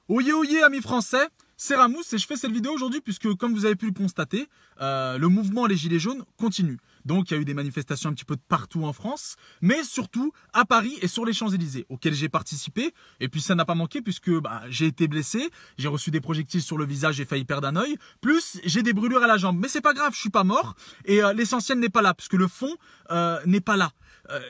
Oyez oyez amis français, c'est Ramous et je fais cette vidéo aujourd'hui puisque comme vous avez pu le constater, le mouvement Les Gilets jaunes continue. Donc il y a eu des manifestations un petit peu de partout en France, mais surtout à Paris et sur les Champs-Élysées, auxquelles j'ai participé. Et puis ça n'a pas manqué puisque j'ai été blessé, j'ai reçu des projectiles sur le visage, j'ai failli perdre un œil, plus j'ai des brûlures à la jambe. Mais c'est pas grave, je suis pas mort et l'essentiel n'est pas là, puisque le fond n'est pas là.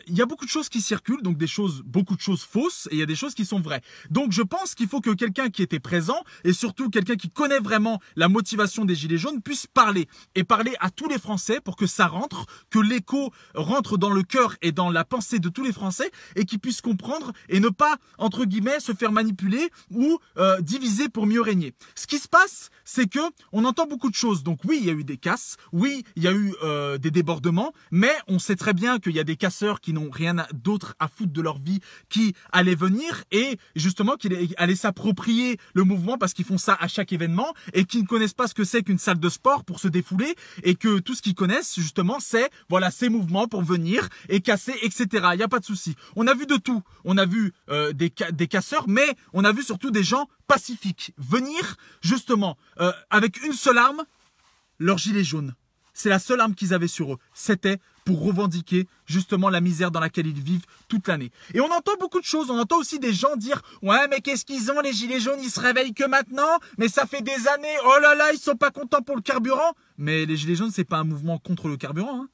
Il y a beaucoup de choses qui circulent, donc beaucoup de choses fausses, et il y a des choses qui sont vraies. Donc je pense qu'il faut que quelqu'un qui était présent, et surtout quelqu'un qui connaît vraiment la motivation des Gilets jaunes, puisse parler. Et parler à tous les Français pour que ça rentre, que l'écho rentre dans le cœur et dans la pensée de tous les Français, et qu'ils puissent comprendre et ne pas, entre guillemets, se faire manipuler ou diviser pour mieux régner. Ce qui se passe, c'est que on entend beaucoup de choses. Donc oui, il y a eu des casses, oui, il y a eu des débordements, mais on sait très bien qu'il y a des casseurs qui n'ont rien d'autre à foutre de leur vie qui allaient venir et justement qui allaient s'approprier le mouvement parce qu'ils font ça à chaque événement et qui ne connaissent pas ce que c'est qu'une salle de sport pour se défouler et que tout ce qu'ils connaissent justement c'est voilà ces mouvements pour venir et casser etc. Il n'y a pas de souci. On a vu de tout. On a vu des casseurs mais on a vu surtout des gens pacifiques venir justement avec une seule arme, leur gilet jaune. C'est la seule arme qu'ils avaient sur eux. C'était pour revendiquer justement la misère dans laquelle ils vivent toute l'année. Et on entend beaucoup de choses. On entend aussi des gens dire « Ouais, mais qu'est-ce qu'ils ont les gilets jaunes? Ils se réveillent que maintenant. Mais ça fait des années. Oh là là, ils sont pas contents pour le carburant. » Mais les gilets jaunes, c'est pas un mouvement contre le carburant. Hein.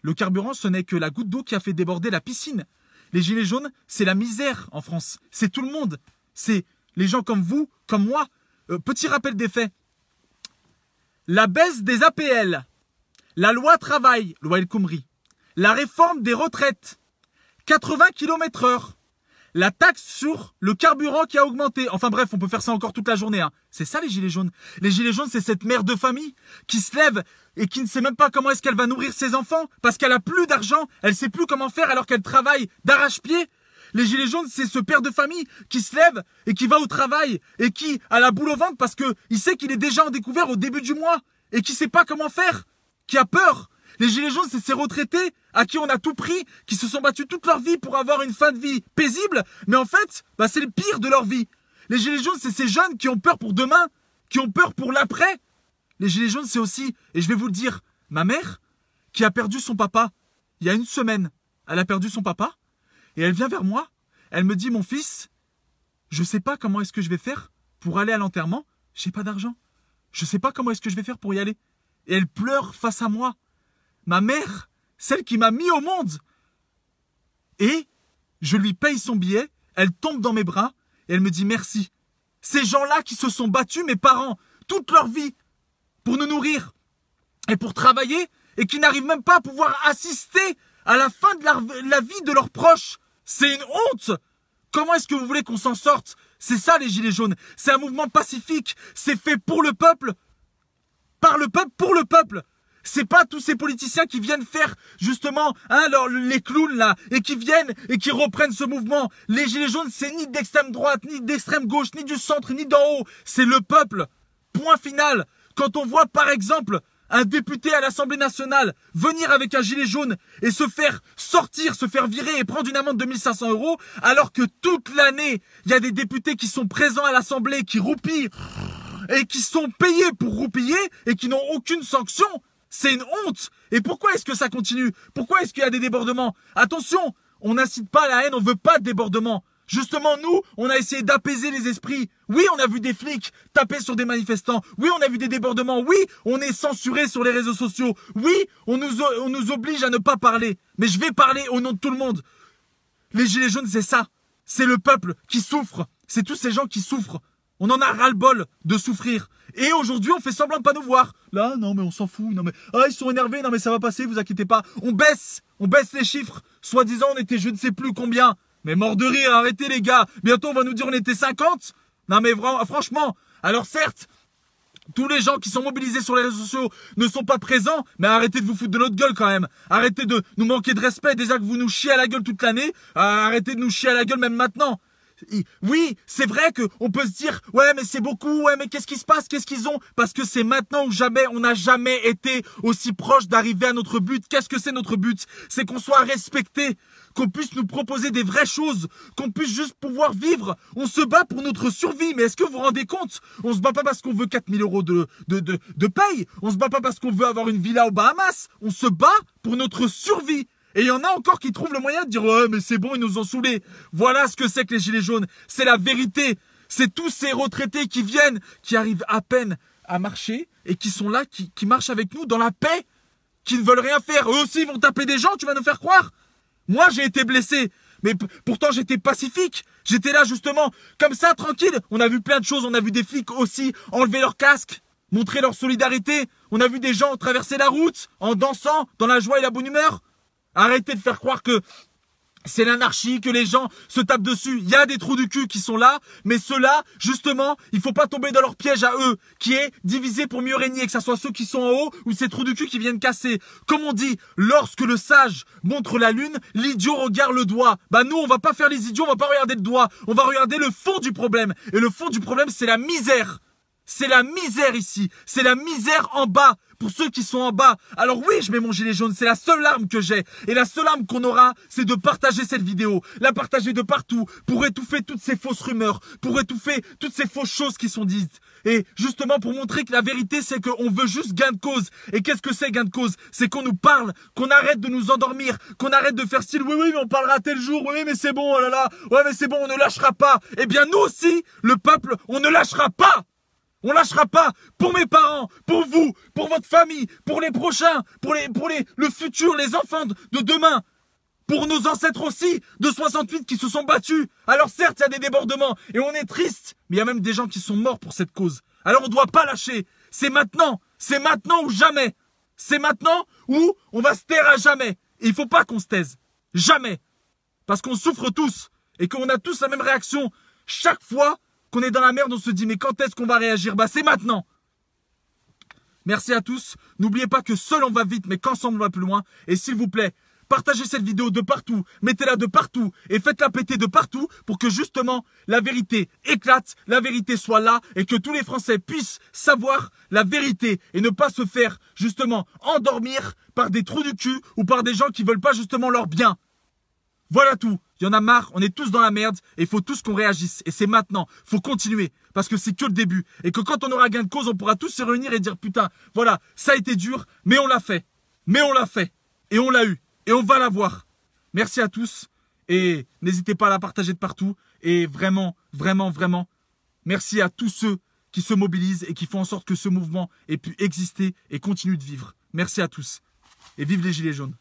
Le carburant, ce n'est que la goutte d'eau qui a fait déborder la piscine. Les gilets jaunes, c'est la misère en France. C'est tout le monde. C'est les gens comme vous, comme moi. Petit rappel des faits. La baisse des APL. La loi travail, loi El Khomri, la réforme des retraites, 80 km/h, la taxe sur le carburant qui a augmenté. Enfin bref, on peut faire ça encore toute la journée. Hein. C'est ça les gilets jaunes. Les gilets jaunes, c'est cette mère de famille qui se lève et qui ne sait même pas comment est-ce qu'elle va nourrir ses enfants parce qu'elle a plus d'argent, elle sait plus comment faire alors qu'elle travaille d'arrache-pied. Les gilets jaunes, c'est ce père de famille qui se lève et qui va au travail et qui a la boule au ventre parce qu'il sait qu'il est déjà en découvert au début du mois et qui sait pas comment faire. Qui a peur. Les gilets jaunes, c'est ces retraités à qui on a tout pris, qui se sont battus toute leur vie pour avoir une fin de vie paisible, mais en fait, c'est le pire de leur vie. Les gilets jaunes, c'est ces jeunes qui ont peur pour demain, qui ont peur pour l'après. Les gilets jaunes, c'est aussi, et je vais vous le dire, ma mère, qui a perdu son papa il y a une semaine. Elle a perdu son papa, et elle vient vers moi, elle me dit, mon fils, je sais pas comment est-ce que je vais faire pour aller à l'enterrement, j'ai pas d'argent. Je sais pas comment est-ce que je vais faire pour y aller. Et elle pleure face à moi. Ma mère, celle qui m'a mis au monde. Et je lui paye son billet, elle tombe dans mes bras et elle me dit merci. Ces gens-là qui se sont battus, mes parents, toute leur vie, pour nous nourrir et pour travailler et qui n'arrivent même pas à pouvoir assister à la fin de la vie de leurs proches. C'est une honte. Comment est-ce que vous voulez qu'on s'en sorte? C'est ça les gilets jaunes. C'est un mouvement pacifique. C'est fait pour le peuple. Par le peuple, pour le peuple. C'est pas tous ces politiciens qui viennent faire justement les clowns là et qui viennent et qui reprennent ce mouvement. Les gilets jaunes, c'est ni d'extrême droite, ni d'extrême gauche, ni du centre, ni d'en haut. C'est le peuple. Point final. Quand on voit par exemple un député à l'Assemblée nationale venir avec un gilet jaune et se faire sortir, se faire virer et prendre une amende de 1 500 €, alors que toute l'année, il y a des députés qui sont présents à l'Assemblée, qui roupillent et qui sont payés pour roupiller et qui n'ont aucune sanction, c'est une honte. Et pourquoi est-ce que ça continue? Pourquoi est-ce qu'il y a des débordements? Attention, on n'incite pas à la haine, on veut pas de débordement. Justement, nous, on a essayé d'apaiser les esprits. Oui, on a vu des flics taper sur des manifestants. Oui, on a vu des débordements. Oui, on est censuré sur les réseaux sociaux. Oui, on nous oblige à ne pas parler. Mais je vais parler au nom de tout le monde. Les gilets jaunes, c'est ça. C'est le peuple qui souffre. C'est tous ces gens qui souffrent. On en a ras-le-bol de souffrir. Et aujourd'hui, on fait semblant de pas nous voir. Là, non, mais on s'en fout. Non, mais ils sont énervés. Non, mais ça va passer, vous inquiétez pas. On baisse les chiffres. Soi-disant, on était je ne sais plus combien. Mais mort de rire, arrêtez les gars. Bientôt, on va nous dire on était 50. Non, mais franchement. Alors certes, tous les gens qui sont mobilisés sur les réseaux sociaux ne sont pas présents, mais arrêtez de vous foutre de notre gueule quand même. Arrêtez de nous manquer de respect. Déjà que vous nous chiez à la gueule toute l'année, arrêtez de nous chier à la gueule même maintenant. Oui, c'est vrai qu'on peut se dire « Ouais, mais c'est beaucoup, ouais, mais qu'est-ce qui se passe? Qu'est-ce qu'ils ont ?» Parce que c'est maintenant ou jamais, on n'a jamais été aussi proche d'arriver à notre but. Qu'est-ce que c'est notre but? C'est qu'on soit respecté. qu'on puisse nous proposer des vraies choses, qu'on puisse juste pouvoir vivre. On se bat pour notre survie, mais est-ce que vous vous rendez compte? On se bat pas parce qu'on veut 4000 € de paye, on se bat pas parce qu'on veut avoir une villa aux Bahamas, on se bat pour notre survie. Et il y en a encore qui trouvent le moyen de dire « Ouais, mais c'est bon, ils nous ont saoulés. » Voilà ce que c'est que les gilets jaunes. C'est la vérité. C'est tous ces retraités qui viennent, qui arrivent à peine à marcher et qui sont là, qui marchent avec nous dans la paix, qui ne veulent rien faire. Eux aussi, ils vont taper des gens, tu vas nous faire croire? Moi, j'ai été blessé. Mais pourtant, j'étais pacifique. J'étais là, justement, comme ça, tranquille. On a vu plein de choses. On a vu des flics aussi enlever leur casque, montrer leur solidarité. On a vu des gens traverser la route en dansant, dans la joie et la bonne humeur. Arrêtez de faire croire que c'est l'anarchie, que les gens se tapent dessus. Il y a des trous du cul qui sont là, mais ceux-là, justement, il faut pas tomber dans leur piège à eux, qui est diviser pour mieux régner, que ce soit ceux qui sont en haut ou ces trous du cul qui viennent casser. Comme on dit, lorsque le sage montre la lune, l'idiot regarde le doigt. Bah nous, on va pas faire les idiots, on va pas regarder le doigt, on va regarder le fond du problème. Et le fond du problème, c'est la misère. C'est la misère ici, c'est la misère en bas. Pour ceux qui sont en bas, alors oui, je mets mon gilet jaune, c'est la seule arme que j'ai. Et la seule arme qu'on aura, c'est de partager cette vidéo. La partager de partout, pour étouffer toutes ces fausses rumeurs, pour étouffer toutes ces fausses choses qui sont dites. Et justement pour montrer que la vérité, c'est qu'on veut juste gain de cause. Et qu'est-ce que c'est gain de cause? C'est qu'on nous parle, qu'on arrête de nous endormir, qu'on arrête de faire style, oui, oui, mais on parlera tel jour, oui, mais c'est bon, oh là là, ouais, mais c'est bon, on ne lâchera pas. Eh bien nous aussi, le peuple, on ne lâchera pas. On lâchera pas pour mes parents, pour vous, pour votre famille, pour les prochains, pour le futur, les enfants de demain, pour nos ancêtres aussi de 68 qui se sont battus. Alors certes, il y a des débordements et on est triste, mais il y a même des gens qui sont morts pour cette cause. Alors on ne doit pas lâcher. C'est maintenant ou jamais. C'est maintenant ou on va se taire à jamais. Et il faut pas qu'on se taise. Jamais. Parce qu'on souffre tous et qu'on a tous la même réaction chaque fois qu'on est dans la merde, on se dit mais quand est-ce qu'on va réagir? Bah c'est maintenant. Merci à tous. N'oubliez pas que seul on va vite, mais qu'ensemble on va plus loin. Et s'il vous plaît, partagez cette vidéo de partout, mettez-la de partout et faites-la péter de partout pour que justement la vérité éclate, la vérité soit là et que tous les Français puissent savoir la vérité et ne pas se faire justement endormir par des trous du cul ou par des gens qui veulent pas justement leur bien. Voilà tout. Il y en a marre, on est tous dans la merde et il faut tous qu'on réagisse. Et c'est maintenant, faut continuer parce que c'est que le début. Et que quand on aura gain de cause, on pourra tous se réunir et dire putain, voilà, ça a été dur, mais on l'a fait. Mais on l'a fait. Et on l'a eu. Et on va l'avoir. Merci à tous et n'hésitez pas à la partager de partout. Et vraiment, vraiment, vraiment, merci à tous ceux qui se mobilisent et qui font en sorte que ce mouvement ait pu exister et continue de vivre. Merci à tous. Et vive les Gilets jaunes.